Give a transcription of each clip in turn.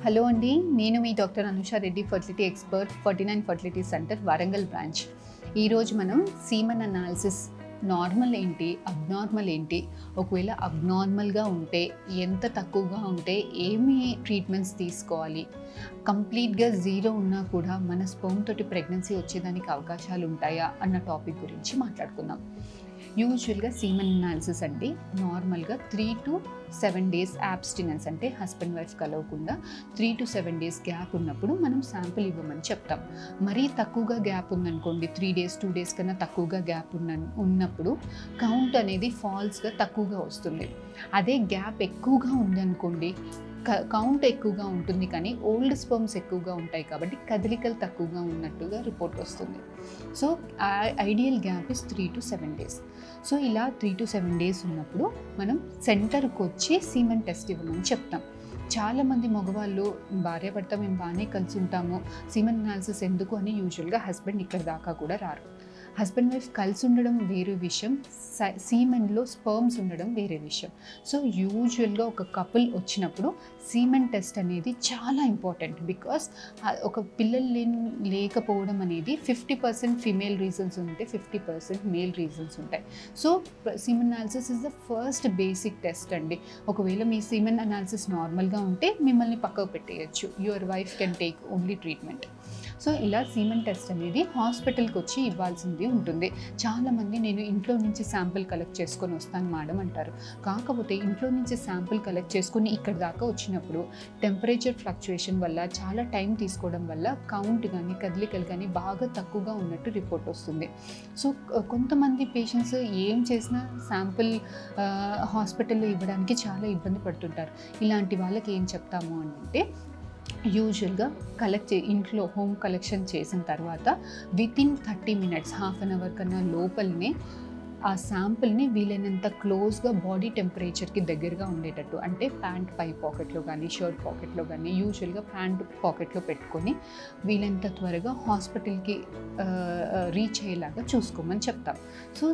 Hello అండి, నేను మీ doctor Anusha Reddy, fertility expert, 49 fertility centre, Warangal branch. ఈరోజు మనం సీమన్ అనాలిసిస్ నార్మల్ ఏంటి, అబ్నార్మల్ ఏంటి, ఒకవేళ అబ్నార్మల్గా ఉంటే ఎంత తక్కువగా ఉంటే ఏమి ట్రీట్మెంట్స్ తీసుకోవాలి, కంప్లీట్గా జీరో ఉన్నా కూడా మన స్పర్మ్ తోటి ప్రెగ్నెన్సీ వచ్చేదానికి అవకాశాలు ఉంటాయా అన్న టాపిక్ గురించి మాట్లాడుకుందాం. యూజువల్గా సీమన్ అనాలిసిస్ అంటే నార్మల్గా 3 to 7 days అబ్స్టినెన్స్, అంటే హస్బెండ్ వైఫ్ కలవకుండా 3 to 7 days గ్యాప్ ఉన్నప్పుడు మనం శాంపుల్ ఇవ్వమని చెప్తాం. మరీ తక్కువగా గ్యాప్ ఉందనుకోండి, 3 days 2 days కన్నా తక్కువగా గ్యాప్ ఉన్నప్పుడు కౌంట్ అనేది ఫాల్స్గా తక్కువగా వస్తుంది. అదే గ్యాప్ ఎక్కువగా ఉందనుకోండి, కౌంట్ ఎక్కువగా ఉంటుంది కానీ ఓల్డ్ స్పర్మ్స్ ఎక్కువగా ఉంటాయి కాబట్టి కదలికలు తక్కువగా ఉన్నట్టుగా రిపోర్ట్ వస్తుంది. So ideal gap is 3 to 7 days. So ఇలా 3 to 7 days ఉన్నప్పుడు మనం సెంటర్కి వచ్చి సీమన్ టెస్ట్ ఇవ్వమని చెప్తాం. చాలామంది మగవాళ్ళు భార్యాభర్త మేము బాగానే కలిసి ఉంటాము, సీమన్ అనాలిసిస్ ఎందుకు అని యూజువల్గా హస్బెండ్ ఇక్కడ దాకా కూడా రారు. హస్బెండ్ వైఫ్ కలిసి ఉండడం వేరే విషయం, సీమెన్లో స్పర్మ్స్ ఉండడం వేరే విషయం. సో యూజువల్గా ఒక కపుల్ వచ్చినప్పుడు సీమెన్ టెస్ట్ అనేది చాలా ఇంపార్టెంట్. బికాస్ ఒక పిల్లలు లేకపోవడం అనేది 50% ఫిమేల్ రీజన్స్ ఉంటే 50% మేల్ రీజన్స్ ఉంటాయి. So semen analysis is the first basic test అండి. ఒకవేళ మీ సీమెన్ అనాలిసిస్ నార్మల్గా ఉంటే మిమ్మల్ని పక్కకు పెట్టేయచ్చు, your wife can take only treatment. So ఇలా సీమన్ టెస్ట్ అనేది హాస్పిటల్కి వచ్చి ఇవ్వాల్సింది ఉంటుంది. చాలామంది నేను ఇంట్లో నుంచి శాంపిల్ కలెక్ట్ చేసుకొని వస్తాను మేడం అంటారు. కాకపోతే ఇంట్లో నుంచి శాంపిల్ కలెక్ట్ చేసుకొని ఇక్కడ దాకా వచ్చినప్పుడు టెంపరేచర్ ఫ్లక్చుయేషన్ వల్ల, చాలా టైం తీసుకోవడం వల్ల కౌంట్ కానీ కదలికలు కానీ బాగా తక్కువగా ఉన్నట్టు రిపోర్ట్ వస్తుంది. సో కొంతమంది పేషెంట్స్ ఏం చేసినా శాంపిల్ హాస్పిటల్లో ఇవ్వడానికి చాలా ఇబ్బంది పడుతుంటారు. ఇలాంటి వాళ్ళకి ఏం చెప్తాము అంటే, యూజువల్గా ఇంట్లో హోమ్ కలెక్షన్ చేసిన తర్వాత within 30 minutes, half an hour కన్నా లోపలనే ఆ శాంపుల్ని వీలైనంత క్లోజ్గా బాడీ టెంపరేచర్కి దగ్గరగా ఉండేటట్టు, అంటే ప్యాంట్ పై పాకెట్లో కానీ షర్ట్ పాకెట్లో కానీ, యూజువల్గా ప్యాంట్ పాకెట్లో పెట్టుకొని వీలైనంత త్వరగా హాస్పిటల్కి రీచ్ అయ్యేలాగా చూసుకోమని చెప్తాం. So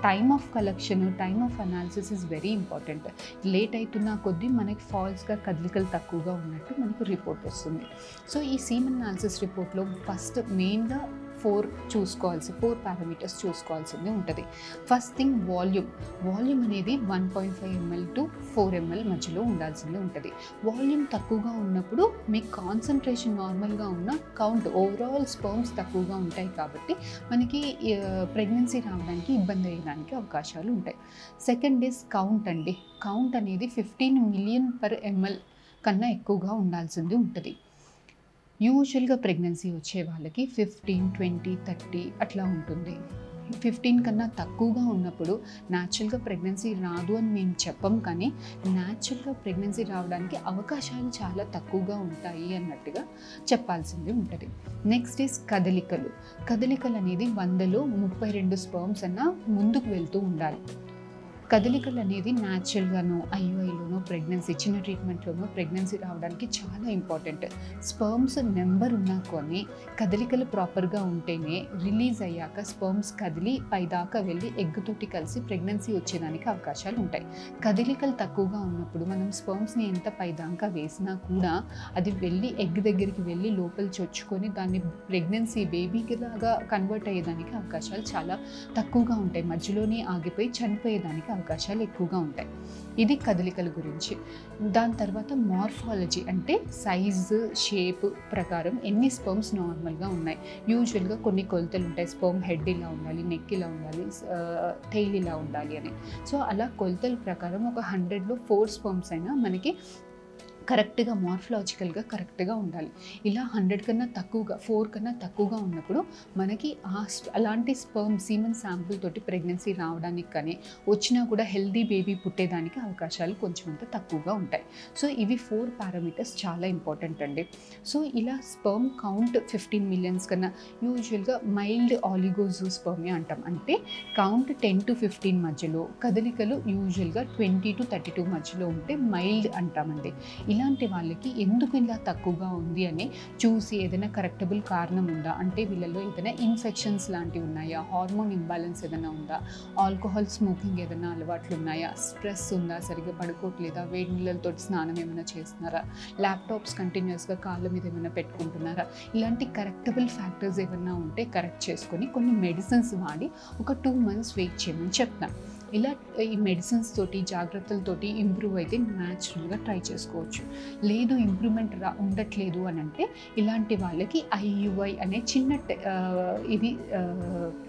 time of collection, time of analysis is very important. Late అవుతున్న కొద్దీ మనకి ఫాల్స్గా కదలికలు తక్కువగా ఉన్నట్టు మనకు రిపోర్ట్ వస్తుంది. సో ఈ సీమన్ అనాలిసిస్ రిపోర్ట్లో ఫస్ట్ మెయిన్గా 4 పారామీటర్స్ చూసుకోవాల్సింది ఉంటుంది. ఫస్ట్ థింగ్ వాల్యూమ్ అనేది 1.5 ml to 4 ml మధ్యలో ఉండాల్సింది ఉంటుంది. వాల్యూమ్ తక్కువగా ఉన్నప్పుడు మీకు కాన్సన్ట్రేషన్ నార్మల్గా ఉన్న కౌంట్, ఓవరాల్ స్పర్మ్స్ తక్కువగా ఉంటాయి కాబట్టి మనకి ప్రెగ్నెన్సీ రావడానికి ఇబ్బంది అయ్యడానికి అవకాశాలు ఉంటాయి. సెకండ్ ఈజ్ కౌంట్ అండి. కౌంట్ అనేది 15 million per ml కన్నా ఎక్కువగా ఉండాల్సింది ఉంటుంది. యూజువల్గా ప్రెగ్నెన్సీ వచ్చే వాళ్ళకి 15, 20, 30 అట్లా ఉంటుంది. 15 కన్నా తక్కువగా ఉన్నప్పుడు న్యాచురల్గా ప్రెగ్నెన్సీ రాదు అని మేము చెప్పం, కానీ న్యాచురల్గా ప్రెగ్నెన్సీ రావడానికి అవకాశాలు చాలా తక్కువగా ఉంటాయి అన్నట్టుగా చెప్పాల్సింది ఉంటుంది. నెక్స్ట్ ఈజ్ కదలికలు అనేది 100లో 32 స్పర్మ్స్ అన్నా ముందుకు వెళ్తూ ఉండాలి. కదలికలు అనేది న్యాచురల్గానో ఐయుఐలోనో ప్రెగ్నెన్సీ చిన్న ట్రీట్మెంట్లోనో ప్రెగ్నెన్సీ రావడానికి చాలా ఇంపార్టెంట్. స్పర్మ్స్ నెంబర్ ఉన్నా కానీ కదలికలు ప్రాపర్గా ఉంటేనే రిలీజ్ అయ్యాక స్పర్మ్స్ కదిలి పైదాకా వెళ్ళి ఎగ్గుతోటి కలిసి ప్రెగ్నెన్సీ వచ్చేదానికి అవకాశాలు ఉంటాయి. కదలికలు తక్కువగా ఉన్నప్పుడు మనం స్పర్మ్స్ని ఎంత పైదాకా వేసినా కూడా అది వెళ్ళి ఎగ్ దగ్గరికి వెళ్ళి లోపల చొచ్చుకొని దాన్ని ప్రెగ్నెన్సీ బేబీకి లాగా కన్వర్ట్ అయ్యేదానికి అవకాశాలు చాలా తక్కువగా ఉంటాయి. మధ్యలోనే ఆగిపోయి చనిపోయేదానికి అవకాశాలు ఎక్కువగా ఉంటాయి. ఇది కదలికల గురించి. దాని తర్వాత మార్ఫాలజీ అంటే సైజు, షేప్ ప్రకారం ఎన్ని స్పర్మ్స్ నార్మల్గా ఉన్నాయి. యూజువల్గా కొన్ని కొలతలు ఉంటాయి. స్పర్మ్ హెడ్ ఇలా ఉండాలి, నెక్ ఇలా ఉండాలి, టెయిల్ ఇలా ఉండాలి అని. సో అలా కొలతల ప్రకారం ఒక 100లో 4 స్పర్మ్స్ అయినా మనకి కరెక్ట్గా మార్ఫలాజికల్గా కరెక్ట్గా ఉండాలి. ఇలా 100 కన్నా తక్కువగా, 4 కన్నా తక్కువగా ఉన్నప్పుడు మనకి అలాంటి సీమన్ శాంపుల్ తోటి ప్రెగ్నెన్సీ రావడానికి కానీ వచ్చినా కూడా హెల్దీ బేబీ పుట్టేదానికి అవకాశాలు కొంచెం అంత తక్కువగా ఉంటాయి. సో ఇవి 4 పారామీటర్స్ చాలా ఇంపార్టెంట్ అండి. సో ఇలా స్పర్మ్ కౌంట్ 15 million కన్నా, యూజువల్గా మైల్డ్ ఆలిగోజూస్పర్మియా అంటాం, అంటే కౌంట్ 10 to 15 మధ్యలో, కదలికలు యూజువల్గా 20 to 32 మధ్యలో ఉంటే మైల్డ్ అంటామండి. ఇలాంటి వాళ్ళకి ఎందుకు ఇలా తక్కువగా ఉంది అని చూసి ఏదైనా కరెక్టబుల్ కారణం ఉందా, అంటే వీళ్ళలో ఏదైనా ఇన్ఫెక్షన్స్ లాంటివి ఉన్నాయా, హార్మోన్ ఇంబ్యాలెన్స్ ఏదైనా ఉందా, ఆల్కహాల్ స్మోకింగ్ ఏదైనా అలవాట్లు ఉన్నాయా, స్ట్రెస్ ఉందా, సరిగ్గా పడుకోవట్లేదా, వేడి నీళ్ళతో స్నానం ఏమైనా చేస్తున్నారా, ల్యాప్టాప్స్ కంటిన్యూస్గా కాళ్ళ మీద ఏమైనా పెట్టుకుంటున్నారా, ఇలాంటి కరెక్టబుల్ ఫ్యాక్టర్స్ ఏమైనా ఉంటే కరెక్ట్ చేసుకొని కొన్ని మెడిసిన్స్ వాడి ఒక 2 months వెయిట్ చేయమని చెప్తాను. ఇలా ఈ మెడిసిన్స్ తోటి జాగ్రత్తలతోటి ఇంప్రూవ్ అయితే న్యాచురల్గా ట్రై చేసుకోవచ్చు. లేదు ఇంప్రూవ్మెంట్ ఉండట్లేదు అని అంటే ఇలాంటి వాళ్ళకి IUI అనే చిన్న ఇది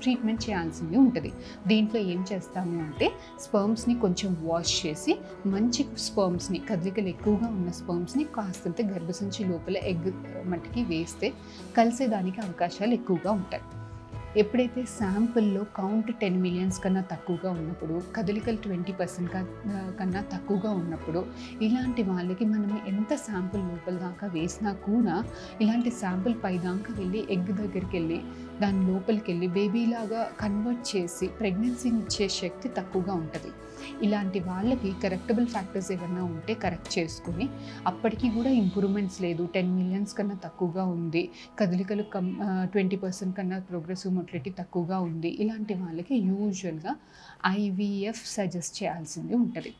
ట్రీట్మెంట్ చేయాల్సింది ఉంటుంది. దీంట్లో ఏం చేస్తాము అంటే స్పర్మ్స్ని కొంచెం వాష్ చేసి మంచి స్పర్మ్స్ని, కదలికలు ఎక్కువగా ఉన్న స్పర్మ్స్ని కాస్తంత గర్భసంచి లోపల ఎగ్ మట్టికి వేస్తే కలిసేదానికి అవకాశాలు ఎక్కువగా ఉంటాయి. ఎప్పుడైతే శాంపుల్లో కౌంట్ 10 million కన్నా తక్కువగా ఉన్నప్పుడు, కదలికలు 20% కన్నా తక్కువగా ఉన్నప్పుడు ఇలాంటి వాళ్ళకి మనం ఎంత శాంపుల్ లోపల దాకా వేసినా కూడా ఇలాంటి శాంపుల్ పైదాకా వెళ్ళి ఎగ్ దగ్గరికి వెళ్ళి దాని లోపలికి వెళ్ళి బేబీలాగా కన్వర్ట్ చేసి ప్రెగ్నెన్సీని ఇచ్చే శక్తి తక్కువగా ఉంటుంది. ఇలాంటి వాళ్ళకి కరెక్టబుల్ ఫ్యాక్టర్స్ ఏమైనా ఉంటే కరెక్ట్ చేసుకుని అప్పటికి కూడా ఇంప్రూవ్మెంట్స్ లేదు, 10 million కన్నా తక్కువగా ఉంది, కదలికలు 20% కన్నా ప్రోగ్రెసివ్ మొటిలిటీ తక్కువగా ఉంది, ఇలాంటి వాళ్ళకి యూజువల్గా IVF సజెస్ట్ చేయాల్సింది ఉంటుంది.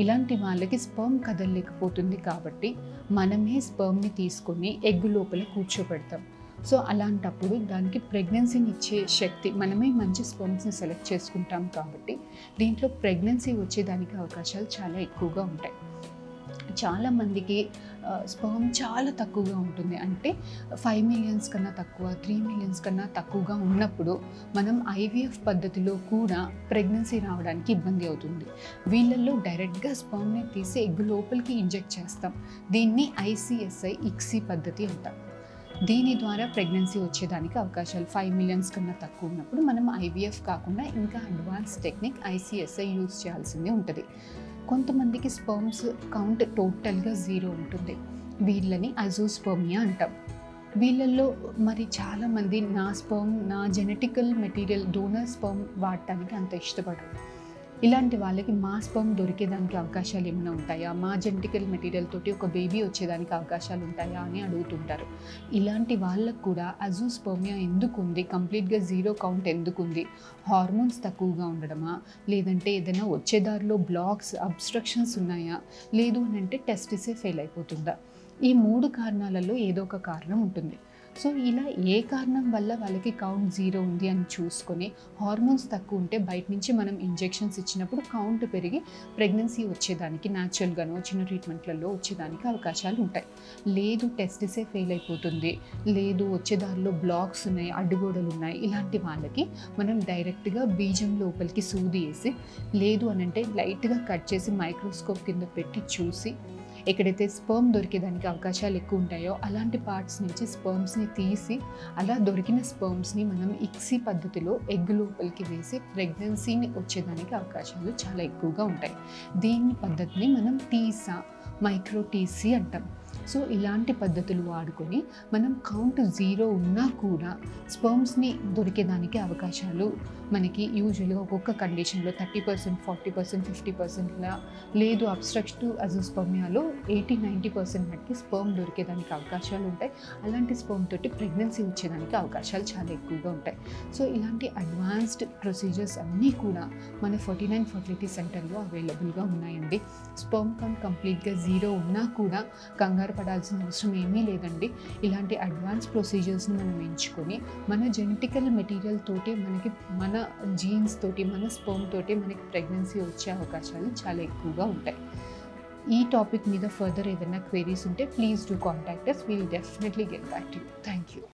ఇలాంటి వాళ్ళకి స్పర్మ్ కదలలేకపోతుంది కాబట్టి మనమే స్పర్మ్ని తీసుకొని ఎగ్ లోపల కూర్చోబెడతాం. సో అలాంటప్పుడు దానికి ప్రెగ్నెన్సీని ఇచ్చే శక్తి, మనమే మంచి స్పర్మ్స్ని సెలెక్ట్ చేసుకుంటాం కాబట్టి దీంట్లో ప్రెగ్నెన్సీ వచ్చేదానికి అవకాశాలు చాలా ఎక్కువగా ఉంటాయి. చాలామందికి స్పర్మ్ చాలా తక్కువగా ఉంటుంది, అంటే 5 million కన్నా తక్కువ, 3 million కన్నా తక్కువగా ఉన్నప్పుడు మనం IVF పద్ధతిలో కూడా ప్రెగ్నెన్సీ రావడానికి ఇబ్బంది అవుతుంది. వీళ్ళల్లో డైరెక్ట్గా స్పర్మ్ని తీసి ఎగ్ లోపలికి ఇంజెక్ట్ చేస్తాం. దీన్ని ICSI ICSI పద్ధతి అంటాం. దీని ద్వారా ప్రెగ్నెన్సీ వచ్చేదానికి అవకాశాలు 5 million కన్నా తక్కువ ఉన్నప్పుడు మనం IVF కాకుండా ఇంకా అడ్వాన్స్ టెక్నిక్ ICSI యూజ్ చేయాల్సింది ఉంటుంది. కొంతమందికి స్పర్మ్స్ కౌంట్ టోటల్గా 0 ఉంటుంది, వీళ్ళని అజోస్పర్మియా అంటాం. వీళ్ళల్లో మరి చాలామంది నా జెనెటికల్ మెటీరియల్ డోనర్ స్పర్మ్ వాడటానికి అంత ఇష్టపడరు. ఇలాంటి వాళ్ళకి మా స్పర్మ్ దొరికేదానికి అవకాశాలు ఏమైనా ఉంటాయా, మా జెనెటికల్ మెటీరియల్ తోటి ఒక బేబీ వచ్చేదానికి అవకాశాలు ఉంటాయా అని అడుగుతుంటారు. ఇలాంటి వాళ్ళకు కూడా అజోస్పర్మియా ఎందుకు ఉంది, కంప్లీట్గా 0 కౌంట్ ఎందుకు ఉంది, హార్మోన్స్ తక్కువగా ఉండడమా, లేదంటే ఏదైనా వచ్చేదారిలో బ్లాక్స్ అబ్స్ట్రక్షన్స్ ఉన్నాయా, లేదు అని అంటే టెస్టిసే ఫెయిల్ అయిపోతుందా, ఈ 3 కారణాలలో ఏదో ఒక కారణం ఉంటుంది. సో ఇలా ఏ కారణం వల్ల వాళ్ళకి కౌంట్ 0 ఉంది అని చూసుకొని హార్మోన్స్ తక్కువ ఉంటే బయట నుంచి మనం ఇంజెక్షన్స్ ఇచ్చినప్పుడు కౌంట్ పెరిగి ప్రెగ్నెన్సీ వచ్చేదానికి న్యాచురల్గానో చిన్న ట్రీట్మెంట్లలో వచ్చేదానికి అవకాశాలు ఉంటాయి. లేదు టెస్టిసే ఫెయిల్ అయిపోతుంది, లేదు వచ్చేదారిలో బ్లాక్స్ ఉన్నాయి, అడ్డుగోడలు ఉన్నాయి, ఇలాంటి వాళ్ళకి మనం డైరెక్ట్గా బీజం లోపలికి సూది వేసి, లేదు అని అంటే లైట్గా కట్ చేసి మైక్రోస్కోప్ కింద పెట్టి చూసి ఎక్కడైతే స్పర్మ్ దొరికేదానికి అవకాశాలు ఎక్కువ ఉంటాయో అలాంటి పార్ట్స్ నుంచి స్పర్మ్స్ని తీసి అలా దొరికిన స్పర్మ్స్ని మనం ICSI పద్ధతిలో ఎగ్ లోపలికి వేసి ప్రెగ్నెన్సీని వచ్చేదానికి అవకాశాలు చాలా ఎక్కువగా ఉంటాయి. దీని పద్ధతిని మనం TISA, మైక్రో TC అంటాం. సో ఇలాంటి పద్ధతులు వాడుకొని మనం కౌంట్ 0 ఉన్నా కూడా స్పర్మ్స్ని దొరికేదానికి అవకాశాలు మనకి యూజువల్గా ఒక్కొక్క కండిషన్లో 30%, 40%, 50%లా, లేదు అబ్స్ట్రక్టివ్ అజోస్పర్మియాలో 80-90% మటుకి స్పర్మ్ దొరికేదానికి అవకాశాలు ఉంటాయి. అలాంటి స్పర్మ్ తోటి ప్రెగ్నెన్సీ వచ్చేదానికి అవకాశాలు చాలా ఎక్కువగా ఉంటాయి. సో ఇలాంటి అడ్వాన్స్డ్ ప్రొసీజర్స్ అన్నీ కూడా మన 49 ఫర్టిలిటీ సెంటర్లో అవైలబుల్గా ఉన్నాయండి. స్పర్మ్ కౌంట్ కంప్లీట్గా 0 ఉన్నా కూడా కంగారు పడాల్సిన అవసరం ఏమీ లేదండి. ఇలాంటి అడ్వాన్స్ ప్రొసీజర్స్ని మనం ఎంచుకొని మన జెనెటికల్ మెటీరియల్ తోటి మనకి మన జీన్స్ తోటి మన స్పర్మ్ తోటి మనకి ప్రెగ్నెన్సీ వచ్చే అవకాశాలు చాలా ఎక్కువగా ఉంటాయి. ఈ టాపిక్ మీద ఫర్దర్ ఏదైనా క్వెరీస్ ఉంటే please do contact us. We'll definitely get back to you. Thank you.